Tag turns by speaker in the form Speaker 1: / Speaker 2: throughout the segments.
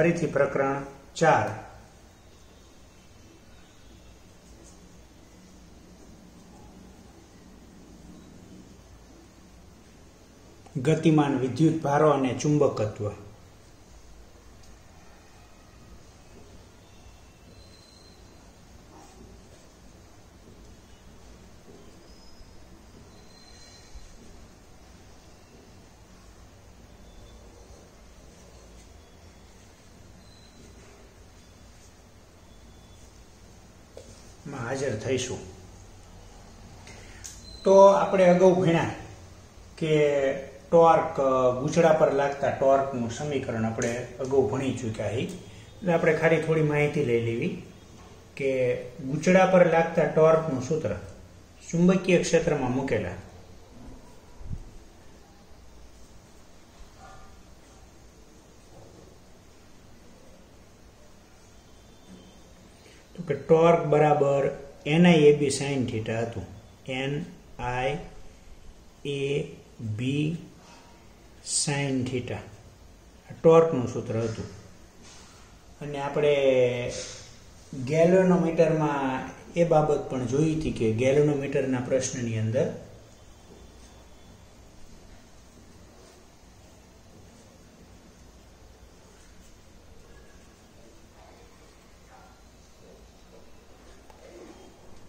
Speaker 1: फरीथी प्रकरण 4 गतिमान विद्युत भारो अने चुंबकत्व। हाजर थईशुं। तो आपणे अगाऊ भण्या के टॉर्क गूंचड़ा पर लागता टॉर्कनुं समीकरण आपणे अगाऊ भणी चूक्या हई। એટલે આપણે ખાલી થોડી માહિતી લઈ લેવી કે ગૂંચડા પર लागता ટોર્કનું સૂત્ર ચુંબકીય ક્ષેત્રમાં મૂકેલા तो कि टॉर्क बराबर NIAB sin थीटा हतुं। NIAB sin थीटा टॉर्कनुं सूत्र हतुं। अने आपणे गैल्वेनोमीटरमां ए बाबत पण जोई हती के गैल्वेनोमीटरना प्रश्ननी अंदर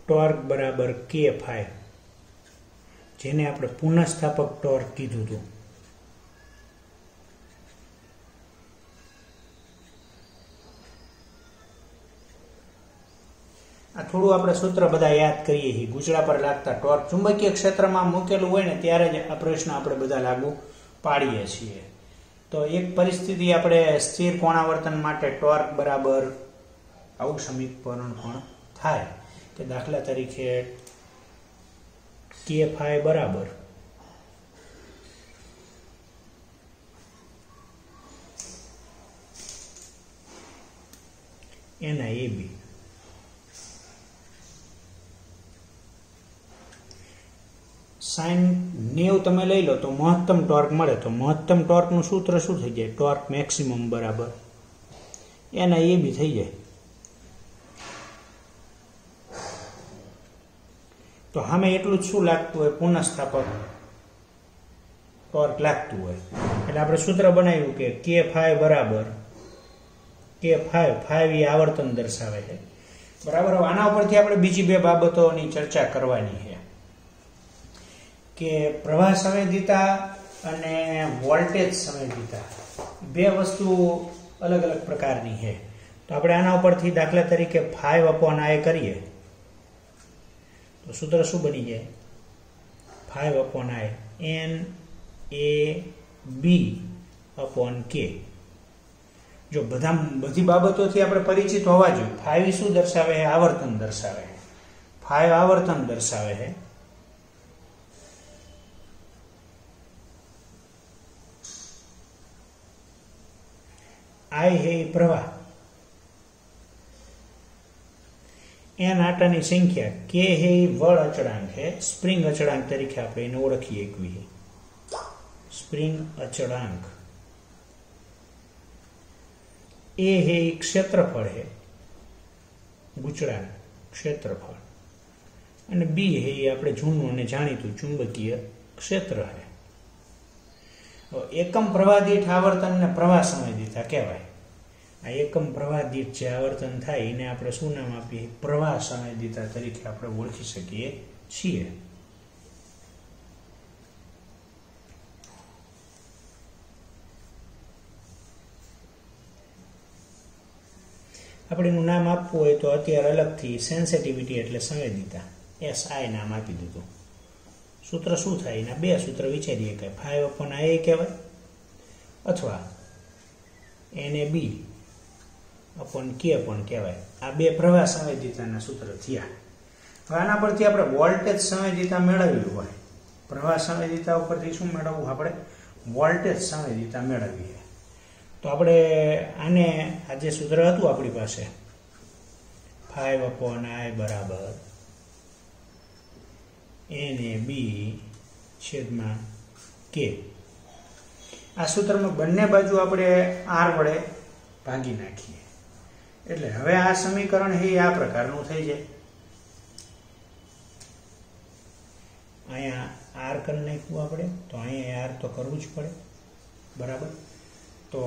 Speaker 1: टॉर्क बराबर K∅, जेने आपणे पुनःस्थापक टॉर्क कीधुं हतुं। आ थोड़ुं आपणे सूत्र बधा याद करीए छीए। गूंचड़ा पर लागता टॉर्क चुंबकीय क्षेत्रमां मूकेલું હોય ને ત્યારે જ આ પ્રશ્ન આપણે બધા લાગુ પાડીએ છીએ। તો એક પરિસ્થિતિ આપણે સ્થિર કોણાવર્તન માટે ટોર્ક બરાબર આવું સમીકરણ પણ થાય કે દાખલા તરીકે K∅ बराबर NIAB। साइन 90 તમે લઈ લો તો મહત્તમ ટોર્ક મળે। તો મહત્તમ ટોર્કનું સૂત્ર શું થઈ જાય? ટોર્ક મેક્સિમમ બરાબર NIAB થઈ જાય। तो हमें एटलू शू लागतुं होय? पुनःस्थापक टॉर्क लागतुं होय એટલે આપણે સૂત્ર બનાવ્યું કે K∅ બરાબર K∅ એ આવર્તન દર્શાવે છે બરાબર। હવે આના ઉપરથી આપણે બીજી બે બાબતોની ચર્ચા કરવાની છે કે પ્રવાહ સંવેદિતા અને વોલ્ટેજ સંવેદિતા બે વસ્તુ અલગ અલગ પ્રકારની છે। તો આપણે આના ઉપરથી દાખલા તરીકે 5/I કરીએ तो सूत्र शू बनी जाए? 5/I NAB/K। जो बधी बाबतों आपणे परिचित होवा जोईए। 5 शू दर्शावे है? आवर्तन दर्शावे है। 5 आवर्तन दर्शावे है। I है प्रवाह, एन आटानी संख्या, K है बल अचळांक है, स्प्रिंग अचळांक तरीके आपणे एने ओळखीए एकवी है स्प्रिंग अचळांक। ए है क्षेत्रफल है गूंचड़ा क्षेत्रफल અને B है आपणे जूનું અને જાણીતું चुंबकीय क्षेत्र है। एकम प्रवाह दीठ आवर्तन ने प्रवाह संवेदिता कहेवाय। आ एकम प्रवाह दीठ जे आवर्तन थाय एने आपणे शुं नाम आपीए? प्रवाह संवेदिता तरीके आपणे ओळखी शकीए छीए। આપણે એનું નામ આપવું હોય તો અત્યારે અલગથી સેન્સિટિવિટી એટલે સંવેદિતા SI નામ આપી દીધું। सूत्र શું થાય? એના બે સૂત્ર વિચારીએ કે 5/I કહેવાય અથવા NAB/K પણ કહેવાય। આ બે પ્રવાહ સંવેદિતાના સૂત્ર થયા। હવે આના પરથી આપણે વોલ્ટેજ સંવેદિતા મેળવવી હોય, પ્રવાહ સંવેદિતા ઉપરથી શું મેળવવું? આપણે વોલ્ટેજ સંવેદિતા મેળવવી છે। તો આપણે આને આ જે સૂત્ર હતું આપણી પાસે 5/I બરાબર NAB/K। आ सूत्र में बने बाजू आपणे R वडे ભાગી નાખીએ એટલે હવે આ સમીકરણ એ આ પ્રકારનું થઈ જાય. અહીંયા આર કરી નાખ્યું આપણે, તો અહીંયા આર તો કરવું જ પડે, બરાબર. તો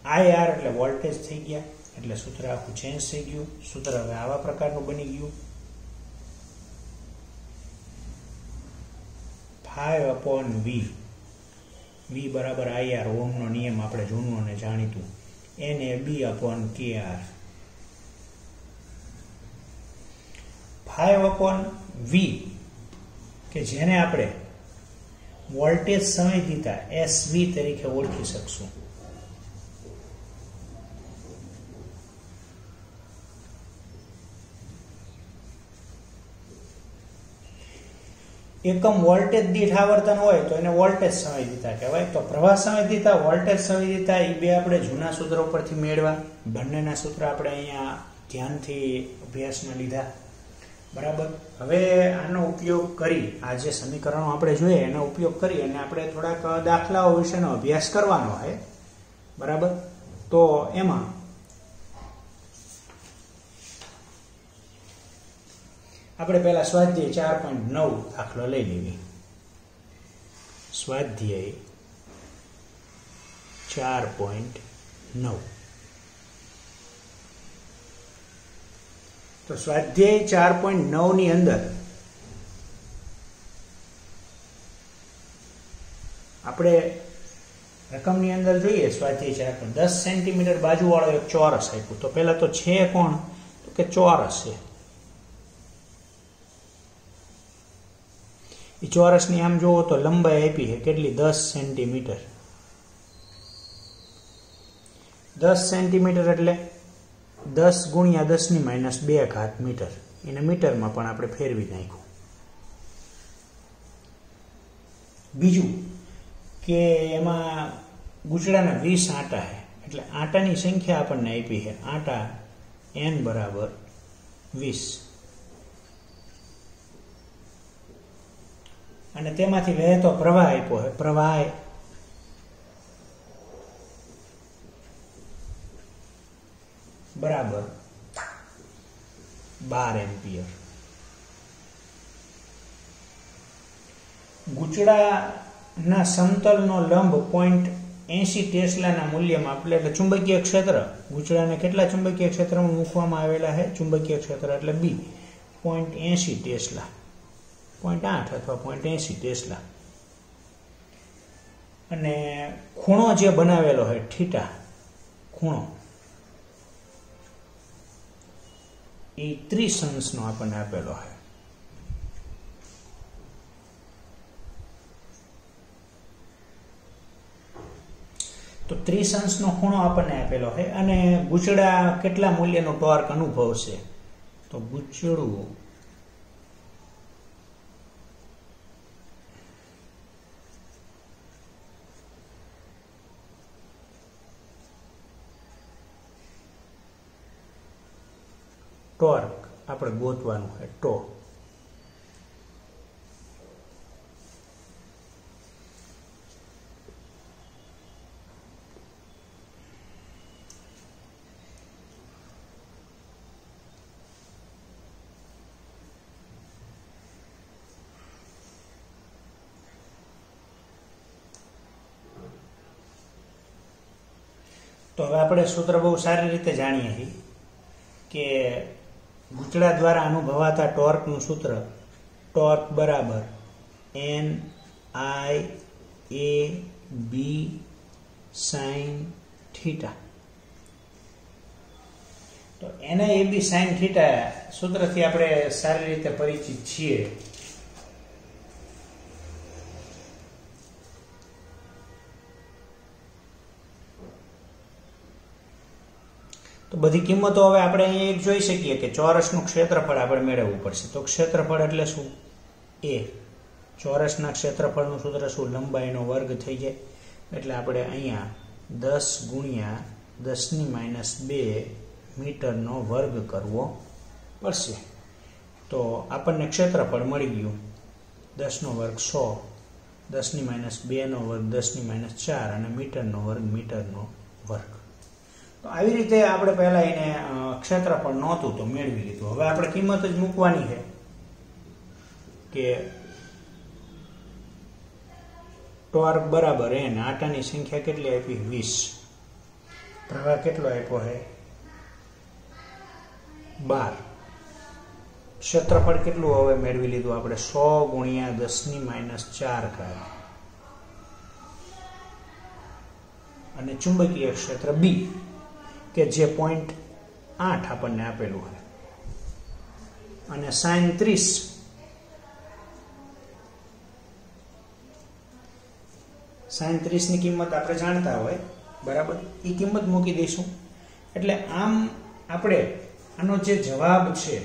Speaker 1: આઈ આર એટલે વોલ્ટેજ થઈ ગયા, એટલે સૂત્ર આખું ચેન્જ થઈ ગયું. સૂત્ર હવે આવા પ્રકારનું બની ગયું, 5/V. V બરાબર IR, ઓહમનો નિયમ આપણે જૂનું અને જાણીતું. NAB/KR. 5/V કે જેને આપણે વોલ્ટેજ સંવેદિતા SV તરીકે ઓળખી શકશું. એકમ વોલ્ટેજ દીઠ આવર્તન હોય તો એને વોલ્ટેજ સંવેદિતા કહેવાય. તો પ્રવાહ સંવેદિતા, વોલ્ટેજ સંવેદિતા એ બે આપણે જૂના સૂત્રો પરથી મેળવા. બંનેના સૂત્ર આપણે અહીંયા ધ્યાનથી અભ્યાસમાં લીધા, બરાબર. હવે આનો ઉપયોગ કરી, આ જે સમીકરણો આપણે જોઈએ એનો ઉપયોગ કરી અને આપણે થોડાક દાખલાઓ વિશેનો અભ્યાસ કરવાનો છે, બરાબર. તો એમાં આપણે પહેલા સ્વાધ્યાય 4.9 દાખલો લઈ લેવી. સ્વાધ્યાય 4.9. તો સ્વાધ્યાય 4.9 ની અંદર આપણે રકમની અંદર જોઈએ. સ્વાધ્યાય 4. 10 સેન્ટીમીટર બાજુવાળો એક ચોરસ આપ્યું. તો પહેલા તો છે કોણ? તો કે ચોરસ છે. એ ચોરસની આમ જુઓ તો લંબાઈ આપી છે કેટલી? 10 સેન્ટીમીટર. 10 સેન્ટીમીટર એટલે 10 × 10⁻²² મીટર. એને મીટરમાં પણ આપણે ફેરવી નાખ્યું. બીજું કે એમાં ગૂંચળાના 20 આંટા છે, એટલે આંટાની સંખ્યા આપણને આપી છે. આંટા N બરાબર 20. અને તેમાંથી વહેતો પ્રવાહ આપ્યો છે. પ્રવાહ બરાબર 12 એમ્પિયર. ગૂંચળાના સમતલનો લંબ 0.80 ટેસ્લાના મૂલ્યમાં એટલે ચુંબકીય ક્ષેત્ર, ગૂંચળાને કેટલા ચુંબકીય ક્ષેત્રમાં મૂકવામાં આવેલા છે? ચુંબકીય ક્ષેત્ર એટલે B 0.80 ટેસ્લા, 0.8 અથવા 0.80 ટેસ્લા. અને ખૂણો જે બનાવેલો છે થીટા, ખૂણો એ 30 અંશનો આપણને આપેલો છે. તો 30 અંશનો ખૂણો આપણને આપેલો છે. અને ગૂંચળા કેટલા મૂલ્યનો ટોર્ક અનુભવશે? તો ગૂંચળું ટોર્ક આપણે ગોતવાનું છે. ટો તો હવે આપણે સૂત્ર બહુ સારી રીતે જાણીએ છીએ કે ગૂંચળા દ્વારા અનુભવાતા ટોર્કનું સૂત્ર ટોર્ક બરાબર NIAB sin થીટા. તો NIAB sin થીટા સૂત્રથી આપણે સારી રીતે પરિચિત છીએ. તો બધી કિંમતો હવે આપણે અહીંયા એક જોઈ શકીએ કે ચોરસનું ક્ષેત્રફળ આપણે મેળવવું પડશે. તો ક્ષેત્રફળ એટલે શું? A. ચોરસના ક્ષેત્રફળનું સૂત્ર શું? લંબાઈનો વર્ગ થઈ જાય. એટલે આપણે અહીંયા 10 × 10⁻² મીટરનો વર્ગ કરવો પડશે. તો આપણને ક્ષેત્રફળ મળી ગયું 10 નો વર્ગ 100, 10⁻²નો વર્ગ 10⁻4 અને મીટરનો વર્ગ મીટરનો વર્ગ. તો આવી રીતે આપણે પહેલા એને ક્ષેત્રફળ નહોતું તો મેળવી લીધું. હવે આપણે કિંમત જ મૂકવાની છે કે ટોર્ક બરાબર n, આટાની સંખ્યા કેટલી આપી 20, પ્રવાહ કેટલો આપ્યો છે 12, ક્ષેત્રફળ કેટલું હવે મેળવી લીધું આપણે 100 × 10⁻⁴ અને ચુંબકીય ક્ષેત્ર B કે જે 0.8 આપણને આપેલું છે અને sin 30 ની કિંમત આપણે જાણતા હોય બરાબર, એ કિંમત મૂકી દઈશું. એટલે આમ આપણે આનો જે જવાબ છે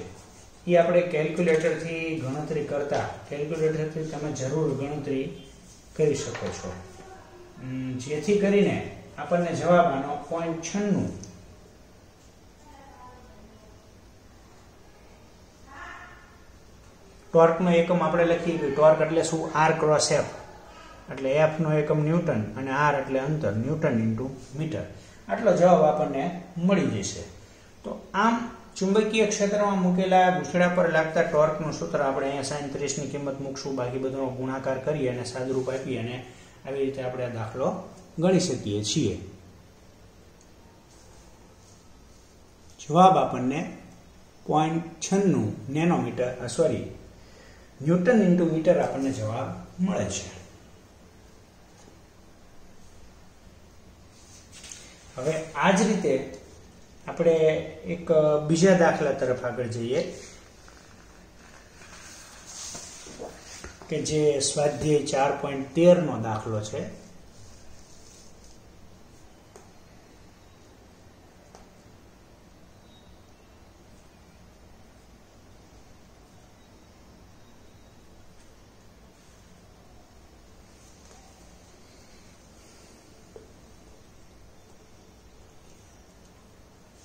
Speaker 1: એ આપણે કેલ્ક્યુલેટરથી ગણતરી કરતા, કેલ્ક્યુલેટરથી તમે જરૂર ગણતરી કરી શકો છો, જેથી કરીને આપણને જવાબ આનો 0.96 ટોર્કનો એકમ આપણે લખીએ કે ટોર્ક એટલે શું, R ક્રોસ F, એટલે F નો એકમ ન્યૂટન અને R એટલે અંતર, ન્યૂટન ઇન્ટુ મીટર. આટલો જવાબ આપણને મળી જશે. તો આમ ચુંબકીય ક્ષેત્રમાં મૂકેલા ગુછડા પર લાગતા ટોર્કનું સૂત્ર આપણે અહીંયા sin 30 ની કિંમત મૂકશું, બાકી બધોનો ગુણાકાર કરી અને સાદુરૂપ આપી અને આવી રીતે આપણે આ દાખલો ગણી શકીએ છીએ. જવાબ આપણને 0.96 નેનોમીટર ન્યૂટન ઇન્ટુ મીટર આપણને જવાબ મળે છે. હવે આ જ રીતે આપણે એક બીજા દાખલા તરફ આગળ જઈએ કે જે સ્વાધ્યાય 4.13 નો દાખલો છે.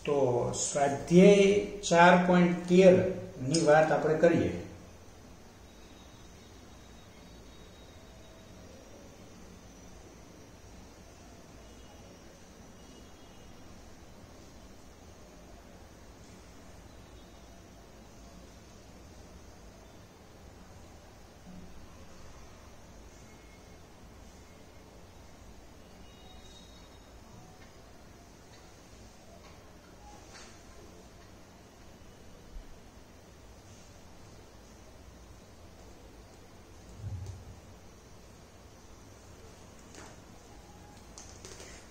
Speaker 1: તો સ્વાધ્યાય 4.13 ની વાત આપણે કરીએ.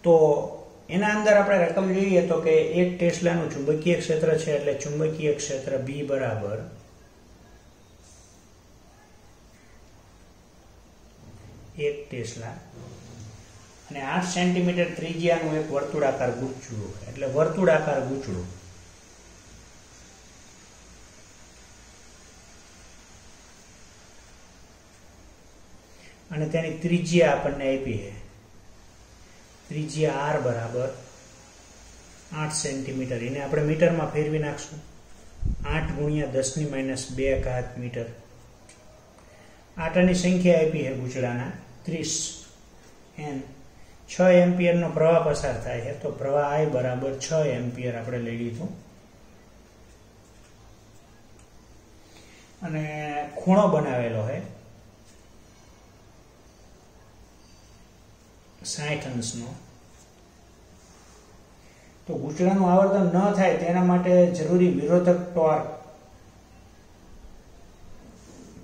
Speaker 1: તો એના અંદર આપણે રકમ જોઈએ તો કે 1 ટેસ્લાનું ચુંબકીય ક્ષેત્ર છે, એટલે ચુંબકીય ક્ષેત્ર B બરાબર 1 ટેસ્લા અને 8 સેન્ટીમીટર ત્રિજ્યાનું એક વર્તુળાકાર ગૂંચળું, એટલે વર્તુળાકાર ગૂંચળું. અને તેની ત્રિજ્યા આપણને આપી છે, ત્રિજ્યા R બરાબર 8 સેન્ટીમીટર. એને આપણે મીટરમાં ફેરવી નાખશું, 8 × 10⁻² મીટર. આટાની સંખ્યા આપી છે ગુચડાના 30 n. 6 એમ્પિયરનો પ્રવાહ પસાર થાય છે, તો પ્રવાહ I બરાબર 6 એમ્પિયર આપણે લઈ લીધું. અને ખૂણો બનાવેલો છે 60 અંશનો. તો ગુચડાનું આવર્તન ન થાય તેના માટે જરૂરી વિરોધક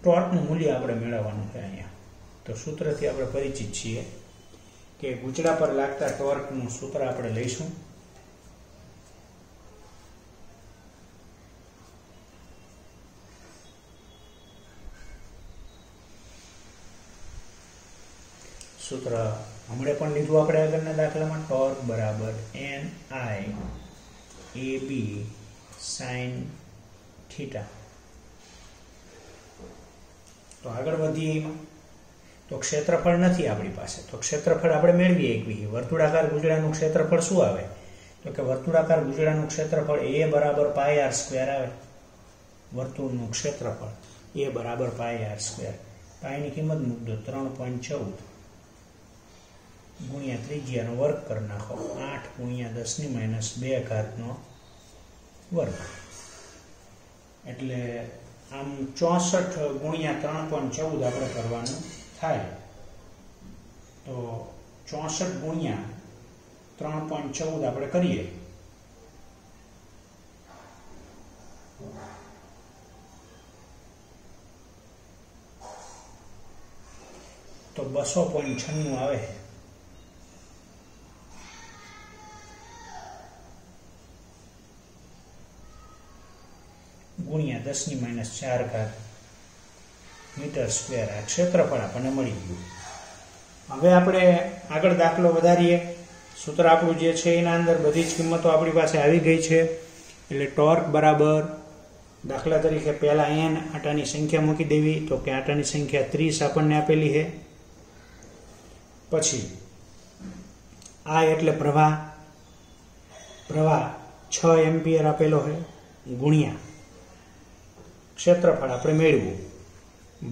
Speaker 1: ટોર્કનું મૂલ્ય આપણે મેળવવાનું છે અહીંયા. તો સૂત્રથી આપણે પરિચિત છીએ કે ગુચડા પર લાગતા ટોર્કનું સૂત્ર આપણે લઈશું. સૂત્ર હમણાં પણ લીધું આપણે આગળના દાખલામાં, ટોર્ક બરાબર NI AB sin θ. તો આગળ વધીએ એમાં. તો ક્ષેત્રફળ નથી આપણી પાસે, તો ક્ષેત્રફળ આપણે મેળવીએ એકવી. વર્તુળાકાર ગુચડાનું ક્ષેત્રફળ શું આવે, તો કે વર્તુળાકાર ગુચડાનું ક્ષેત્રફળ A બરાબર πr² આવે. વર્તુળનું ક્ષેત્રફળ A બરાબર πr². પાઈની કિંમત મૂકજો 3.14. ગુણ્યા ત્રિજ્યાનો વર્ગ કરી નાખો 8 ગુણ્યા 10⁻2 ઘાતનો વર્ગ એટલે આમ 64 ગુણ્યા 3.14 આપણે કરવાનું થાય તો 64 ગુણ્યા 3.14 આપણે કરીએ તો 200.96 આવે ગુણ્યા 10⁻4 ઘાત મીટર સ્ક્વેર આ ક્ષેત્રફળ આપણને મળી ગયું હવે આપણે આગળ દાખલો વધારીએ સૂત્ર આપણું જે છે એના અંદર બધી જ કિંમતો આપણી પાસે આવી ગઈ છે એટલે ટોર્ક બરાબર દાખલા તરીકે પહેલા n આટાની સંખ્યા મૂકી દેવી તો કે આટાની સંખ્યા 30 આપણને આપેલી છે પછી આ એટલે પ્રવાહ 6 એમ્પિયર આપેલો છે ગુણ્યા ક્ષેત્રફળ આપણે મેળવ્યું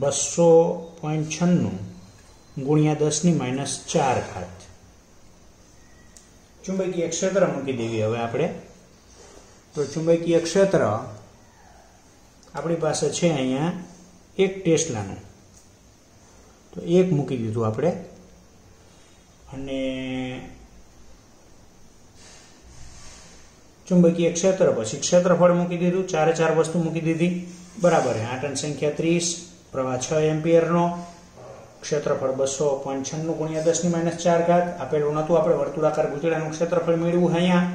Speaker 1: 200.96 ગુણ્યા 10⁻4 ઘાત ચુંબકીય ક્ષેત્ર મૂકી દેવી હવે આપણે તો ચુંબકીય ક્ષેત્ર આપણી પાસે છે અહીંયા 1 ટેસ્લાનું તો 1 મૂકી દીધું આપણે અને ચુંબકીય ક્ષેત્ર પછી ક્ષેત્રફળ મૂકી દીધું 4 વસ્તુ મૂકી દીધી બરાબર આટન સંખ્યા 30 પ્રવાહ 6 એમ્પિયરનો ક્ષેત્રફળ 200.96 ગુણ્યા 10⁻4 ઘાત આપેલું નહોતું આપણે વર્તુળાકાર ગૂંચળાનું ક્ષેત્રફળ મેળવ્યું અહીંયા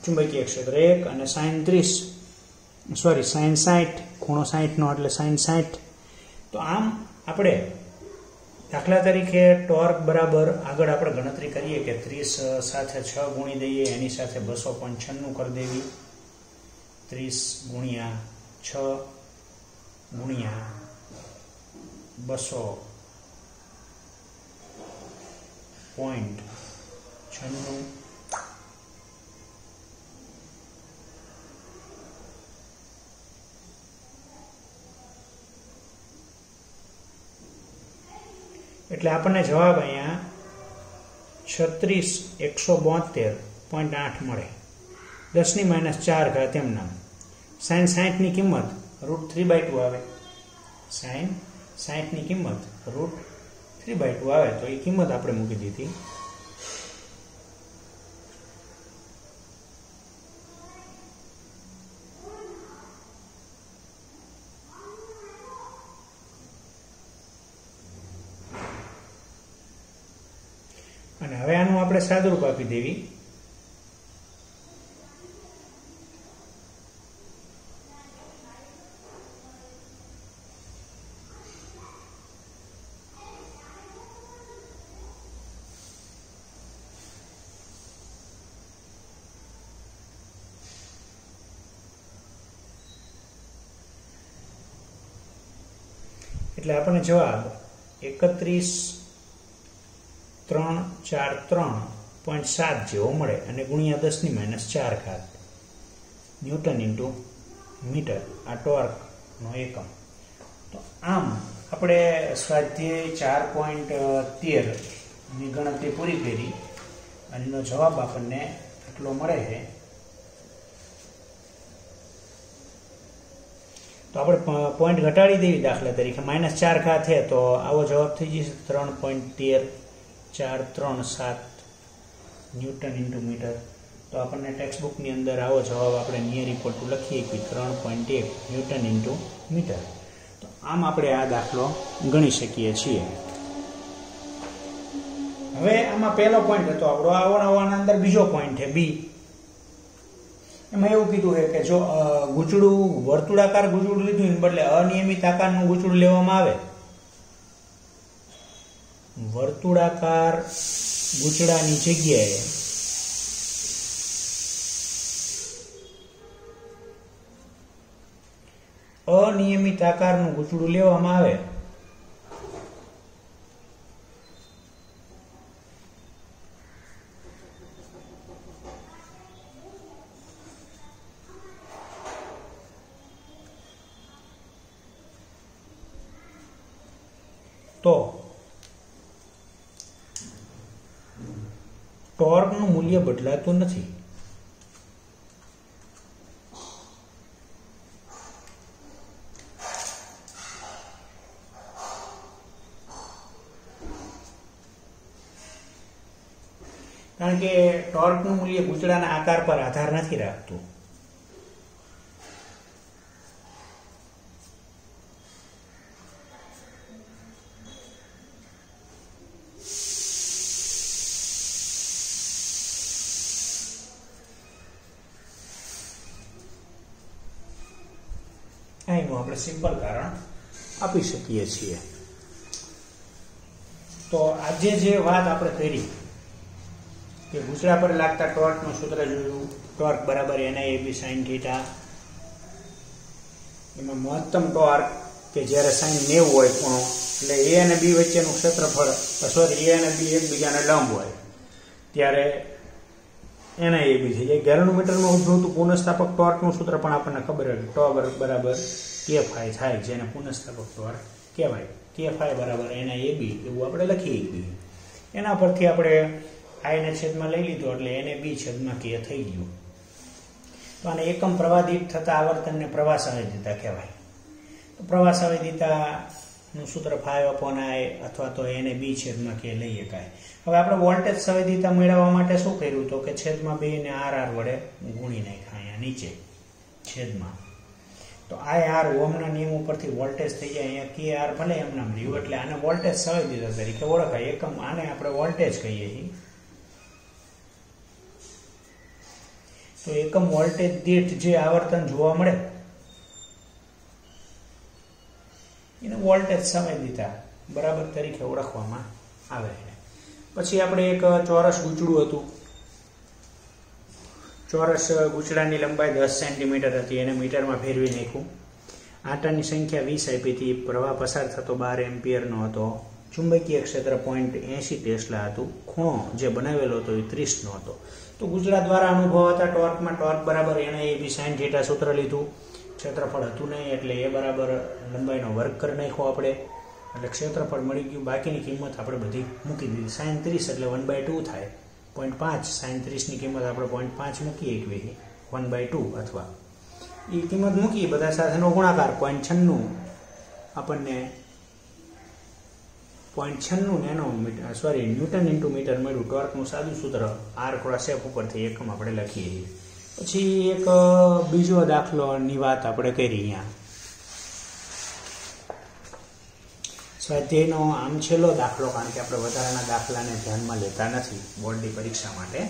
Speaker 1: ચુંબકીય ક્ષેત્ર 1 અને sin 60 ખૂણો 60 નો એટલે sin 60 તો આમ આપણે દાખલા તરીકે ટોર્ક બરાબર આગળ આપણે ગણતરી કરીએ કે 30 સાથે 6 ગુણી દઈએ એની સાથે 200.96 કરી દેવી 30 ગુણ્યા 6 ગુણ્યા 200.96 એટલે આપણને જવાબ અહીંયા 36172.8 મળે 10⁻4 ઘાત એમ નામ sin 60 ની કિંમત √3/2 આવે sin 60 ની કિંમત √3/2 આવે તો એ કિંમત આપણે મૂકી દીધી અને હવે આનું આપણે સાદુરૂપ આપી દેવી એટલે આપણને જવાબ 31,343.7 જેવો મળે અને ગુણ્યા 10⁻4 ઘાત ન્યૂટન ઇન્ટુ મીટર આ ટોર્કનો એકમ તો આમ આપણે સ્વાધ્યાય 4.13 ની ગણતરી પૂરી કરી અને એનો જવાબ આપણને આટલો મળે છે તો આપણે પોઈન્ટ ઘટાડી દેવી દાખલા તરીકે -4 ઘાત છે તો આવો જવાબ થઈ જશે 3.13437 ન્યૂટન ઇન્ટુ મીટર તો આપણને ટેક્સ્ટ બુકની અંદર આવો જવાબ આપણે નિયર ઇક્વલ ટુ લખીએ કે 3.1 ન્યૂટન ઇન્ટુ મીટર તો આમ આપણે આ દાખલો ગણી શકીએ છીએ હવે આમાં પહેલો પોઈન્ટ હતો આપણો આના અંદર બીજો પોઈન્ટ છે બી એમાં એવું કીધું છે કે જો ગૂંચળું વર્તુળાકાર ગૂંચળું લીધું એને બદલે અનિયમિત આકારનું ગૂંચળું લેવામાં આવે વર્તુળાકાર ગૂંચળાની જગ્યાએ અનિયમિત આકારનું ગૂંચળું લેવામાં આવે તો ટોર્કનું મૂલ્ય બદલાતું નથી. કારણ કે ટોર્કનું મૂલ્ય ગૂંચળાના આકાર પર આધાર નથી રાખતું. એનું આપણે સિમ્પલ કારણ આપી શકીએ છીએ. તો આજે જે વાત આપણે કરી કે ગૂંચળા પર લાગતા ટોર્કનું સૂત્ર જોયું, ટોર્ક બરાબર NIAB sin થીટા. એમાં મહત્તમ ટોર્ક કે જ્યારે sin 90 હોય ખૂણો, એટલે A અને B વચ્ચેનું ક્ષેત્રફળ, સોરી A અને B એકબીજાને લંબ હોય ત્યારે NIAB થઈ જાય. ગેલ્વેનોમીટરમાં ઉદ્ભવતું પુનઃસ્થાપક ટોર્કનું સૂત્ર પણ આપણને ખબર હોય, ટોર્ક બરાબર K phi થાય, જેને પુનઃસ્થાપક ટોર્ક કહેવાય. K phi બરાબર NIAB એવું આપણે લખી શકીએ. એના પરથી આપણે I ને છેદમાં લઈ લીધો એટલે NAB છેદમાં K થઈ ગયું. તો આને એકમ પ્રવાહ દીઠ થતા આવર્તનને પ્રવાહ સંવેદિતા કહેવાય. તો પ્રવાહ સંવેદિતાનું સૂત્ર phi upon I અથવા તો NAB છેદમાં K લઈ શકાય. હવે આપણે વોલ્ટેજ સંવેદિતા મેળવવા માટે શું કર્યું તો કે છેદમાં 2 ને RR વડે ગુણી નાખ્યા અહીંયા નીચે છેદમાં. તો IR ઓહમના નિયમ ઉપરથી વોલ્ટેજ થઈ જાય. અહીંયા KR ભલે એમ નામ રહ્યું એટલે આને વોલ્ટેજ સંવેદિતા તરીકે ઓળખાય. એકમ આને આપણે વોલ્ટેજ કહીએ છીએ. તો એકમ વોલ્ટેજ દીઠ જે આવર્તન જોવા મળે એને વોલ્ટેજ સંવેદિતા બરાબર તરીકે ઓળખવામાં આવે છે. પછી આપણે એક ચોરસ ગૂંચળું હતું. ચોરસ ગૂંચળાની લંબાઈ 10 સેન્ટીમીટર હતી. એને મીટરમાં ફેરવી નાખ્યું. આંટાની સંખ્યા 20 આપી હતી. પ્રવાહ પસાર થતો 12 એમ્પિયરનો હતો. ચુંબકીય ક્ષેત્ર 0.80 ટેસ્લા હતું. ખૂણો જે બનાવેલો હતો એ 30 નો હતો. તો ગૂંચળા દ્વારા અનુભવાતા ટોર્કમાં ટોર્ક બરાબર NIAB sin થીટા સૂત્ર લીધું. ક્ષેત્રફળ હતું નહીં એટલે એ બરાબર લંબાઈનો વર્ગ કરી નાખ્યો આપણે, એટલે ક્ષેત્રફળ મળી ગયું. બાકીની કિંમત આપણે બધી મૂકી દીધી. sin 30 એટલે 1/2 થાય. 0.5 sin 30 ની કિંમત આપણે 0.5 મૂકી એકવી 1/2 અથવા એ કિંમત મૂકી બધા સાથેનો ગુણાકાર 0.96 આપણને 0.96 nanometer sorry newton into meter મળ્યું. ટોર્કનું સાદું સૂત્ર R ક્રોસ F ઉપરથી એકમ આપણે લખીએ છીએ. પછી એક બીજો દાખલોની વાત આપણે કરી. અહીંયા સ્વાધ્યાયનો આમ છેલ્લો દાખલો, કારણ કે આપણે વધારાના દાખલાને ધ્યાનમાં લેતા નથી બોર્ડની પરીક્ષા માટે.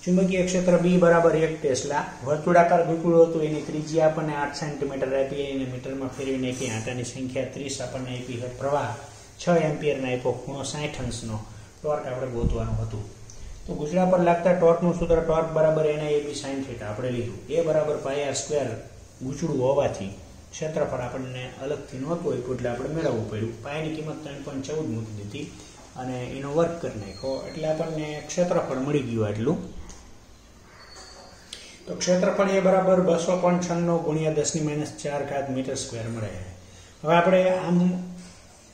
Speaker 1: ચુંબકીય ક્ષેત્ર B બરાબર 1 ટેસ્લા. વર્તુળાકાર ગૂંચળું હતું. એની ત્રિજ્યા આપણને 8 સેન્ટીમીટર આપી. એને મીટરમાં ફેરવી નાખી. આંટાની સંખ્યા 30 આપણને આપી. પ્રવાહ 6 એમ્પિયરના આપ્યો. ખૂણો 60 અંશનો. ટોર્ક આપણે ગોતવાનું હતું. તો ગૂંચળા પર લાગતા ટોર્કનું સૂત્ર ટોર્ક બરાબર NIAB sin થીટા આપણે લીધું. A બરાબર πr² ગૂંચળું હોવાથી ક્ષેત્રફળ આપણને અલગથી નહોતું આપ્યું એટલે આપણે મેળવવું પડ્યું. પાયની કિંમત 3.14 મૂકી દીધી અને એનો વર્ગ કરી નાખ્યો એટલે આપણને ક્ષેત્રફળ મળી ગયું આટલું. તો ક્ષેત્રફળ એ બરાબર 295 ગુણ્યા 10⁻⁴ મીટર સ્ક્વેર મળે. હવે આપણે આમ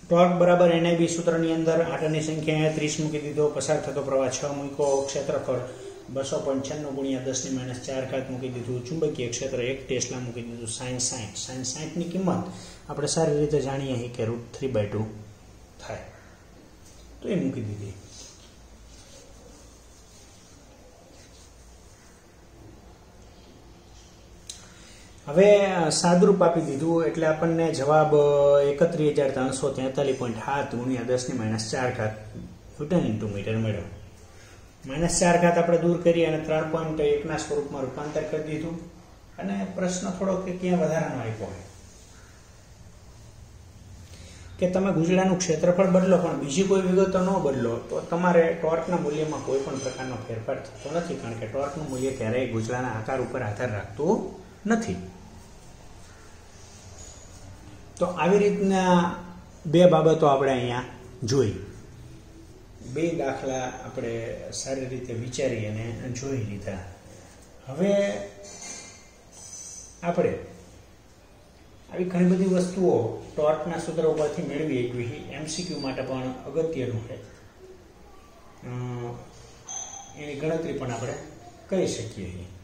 Speaker 1: ટોર્ક બરાબર NIB સૂત્રની અંદર આંટાની સંખ્યા 30 મૂકી દીધો. પસાર થતો પ્રવાહ 6 મૂક્યો. ક્ષેત્રફળ 295 ગુણ્યા 10⁻⁴ મૂકી દીધું. ચુંબકીય ક્ષેત્ર 1 ટેસ્લા મૂકી દીધું. sin 60 ની કિંમત આપણે સારી રીતે જાણીએ છીએ કે √3/2 થાય. તો એ મૂકી દીધી. હવે સાદરૂપ આપી દીધું એટલે આપણને જવાબ 31,343.7 ગુણ્યા 10⁻⁴ ન્યૂટન ઇન્ટુ મીટર મળ્યો. -4 આપણે દૂર કરી અને 3.1 ના સ્વરૂપમાં રૂપાંતર કરી દીધું. અને પ્રશ્ન થોડો કે ક્યાં વધારાનો આપ્યો હોય કે તમે ગૂંચળાનું ક્ષેત્રફળ બદલો પણ બીજી કોઈ વિગતો ન બદલો તો તમારે ટોર્કના મૂલ્યમાં કોઈ પણ પ્રકારનો ફેરફાર થતો નથી, કારણ કે ટોર્કનું મૂલ્ય ક્યારેય ગૂંચળાના આકાર ઉપર આધાર રાખતું નથી. તો આવી રીતના બે બાબતો આપણે અહીંયા જોઈ. બે દાખલા આપણે સારી રીતે વિચારી અને જોઈ લીધા. હવે આપણે આવી ઘણી બધી વસ્તુઓ ટોર્કના સૂત્ર ઉપરથી મેળવી એકવી MCQ માટે પણ અગત્યનું છે. એની ગણતરી પણ આપણે કરી શકીએ છીએ.